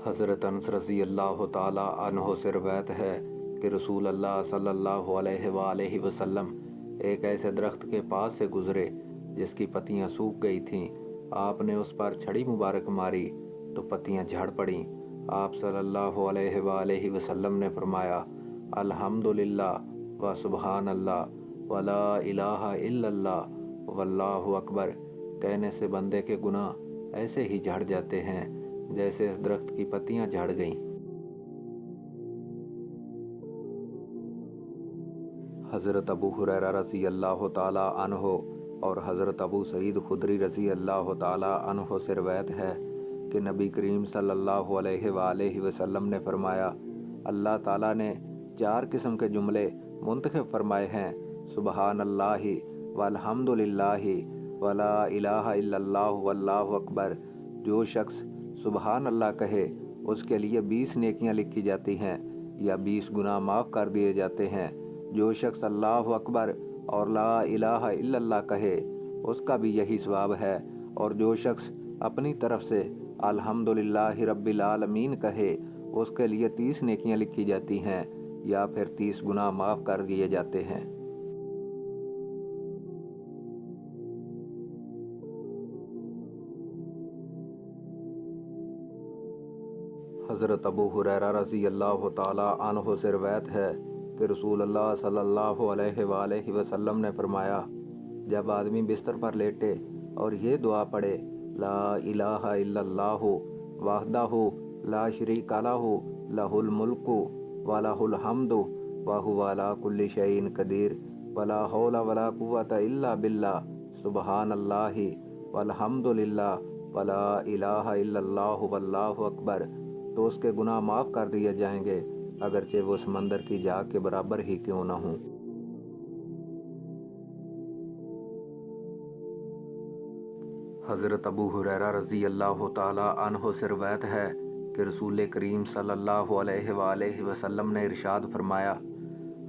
حضرت انس رضی اللہ تعالی عنہ سے روایت ہے کہ رسول اللہ صلی اللہ علیہ وآلہ وسلم ایک ایسے درخت کے پاس سے گزرے جس کی پتیاں سوکھ گئی تھیں۔ آپ نے اس پر چھڑی مبارک ماری تو پتیاں جھڑ پڑیں۔ آپ صلی اللہ علیہ وآلہ وسلم نے فرمایا، الحمدللہ و سبحان اللہ ولا الہ الا اللہ واللہ اکبر کہنے سے بندے کے گناہ ایسے ہی جھڑ جاتے ہیں جیسے اس درخت کی پتیاں جھڑ گئیں۔ حضرت ابو ہریرہ رضی اللہ تعالی عنہ اور حضرت ابو سعید خدری رضی اللہ تعالی عنہ سے روایت ہے کہ نبی کریم صلی اللہ علیہ وآلہ وسلم نے فرمایا، اللہ تعالیٰ نے 4 قسم کے جملے منتخب فرمائے ہیں، سبحان اللہ والحمد للہ ولا الہ الا اللہ واللہ اکبر۔ جو شخص سبحان اللہ کہے اس کے لیے 20 نیکیاں لکھی جاتی ہیں یا 20 گناہ معاف کر دیے جاتے ہیں۔ جو شخص اللہ اکبر اور لا الہ الا اللہ کہے اس کا بھی یہی ثواب ہے، اور جو شخص اپنی طرف سے الحمدللہ رب العالمین کہے اس کے لیے 30 نیکیاں لکھی جاتی ہیں یا پھر 30 گناہ معاف کر دیے جاتے ہیں۔ حضرت ابو ہریرہ رضی اللہ تعالی عنہ سے روایت ہے کہ رسول اللہ صلی اللہ علیہ وآلہ وسلم نے فرمایا، جب آدمی بستر پر لیٹے اور یہ دعا پڑھے، لا الہ الا اللہ وحدہ لا شریک لہ لہ الملک ولہ الحمد وہو علی کل شیء قدیر ولا حول ولا قوۃ الا باللہ سبحان اللہ والحمد للہ ولا الہ الا اللہ واللہ اکبر، تو اس کے گناہ معاف کر دیے جائیں گے اگرچہ وہ سمندر کی جھاگ کے برابر ہی کیوں نہ ہوں۔ حضرت ابو ہریرہ رضی اللہ تعالی عنہ سے روایت ہے کہ رسول کریم صلی اللہ علیہ وآلہ وسلم نے ارشاد فرمایا،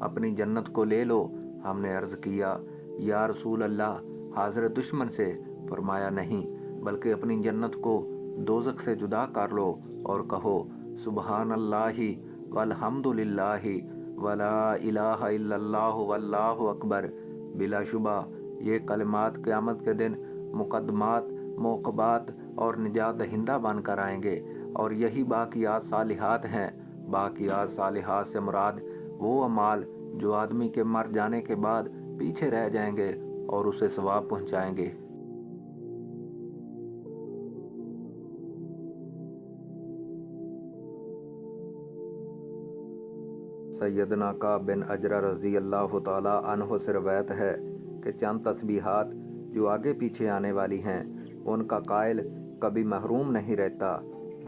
اپنی جنت کو لے لو۔ ہم نے عرض کیا، یا رسول اللہ حاضر دشمن سے؟ فرمایا، نہیں، بلکہ اپنی جنت کو دوزخ سے جدا کر لو اور کہو، سبحان اللہ والحمد للہ ولا الہ الا اللہ واللہ اکبر۔ بلا شبہ یہ کلمات قیامت کے دن مقدمات، موقبات اور نجات دہندہ بن کر آئیں گے، اور یہی باقیات صالحات ہیں۔ باقیات صالحات سے مراد وہ اعمال جو آدمی کے مر جانے کے بعد پیچھے رہ جائیں گے اور اسے ثواب پہنچائیں گے۔ سیدنا کعب بن عجرہ رضی اللہ تعالی عنہ سے روایت ہے کہ چند تسبیحات جو آگے پیچھے آنے والی ہیں ان کا قائل کبھی محروم نہیں رہتا۔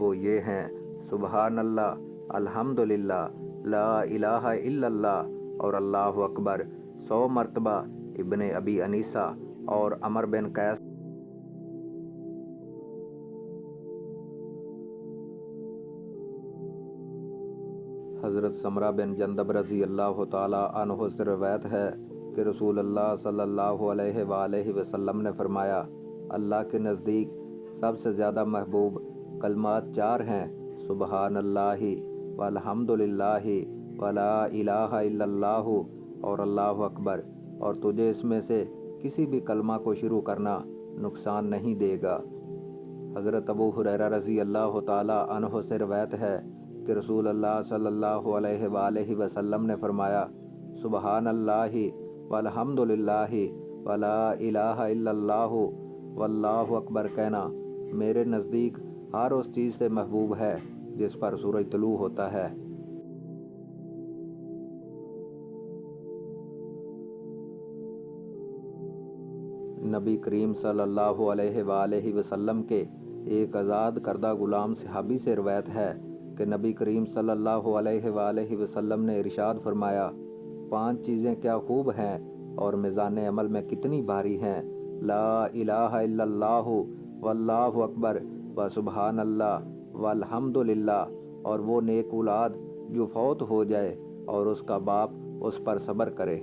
وہ یہ ہیں، سبحان اللہ، الحمدللہ، لا الہ الا اللہ اور اللہ اکبر 100 مرتبہ۔ ابن ابی انیسہ اور عمر بن قیس حضرت سمرہ بن جندب رضی اللہ تعالی عنہ سے روایت ہے کہ رسول اللہ صلی اللہ علیہ وآلہ وسلم نے فرمایا، اللہ کے نزدیک سب سے زیادہ محبوب کلمات 4 ہیں، سبحان اللہ والحمد للہ ولا الہ الا اللہ اور اللہ اکبر، اور تجھے اس میں سے کسی بھی کلمہ کو شروع کرنا نقصان نہیں دے گا۔ حضرت ابو ہریرہ رضی اللہ تعالی عنہ سے روایت ہے کہ رسول اللہ صلی اللہ علیہ وآلہ وسلم نے فرمایا، سبحان اللہ والحمد للہ ولا الہ الا اللہ واللہ اکبر کہنا میرے نزدیک ہر اس چیز سے محبوب ہے جس پر سورج طلوع ہوتا ہے۔ نبی کریم صلی اللہ علیہ وآلہ وسلم کے ایک آزاد کردہ غلام صحابی سے روایت ہے کہ نبی کریم صلی اللہ علیہ وآلہ وسلم نے ارشاد فرمایا، 5 چیزیں کیا خوب ہیں اور میزان عمل میں کتنی بھاری ہیں، لا الہ الا اللہ واللہ اکبر و سبحان اللہ والحمد للہ، اور وہ نیک اولاد جو فوت ہو جائے اور اس کا باپ اس پر صبر کرے۔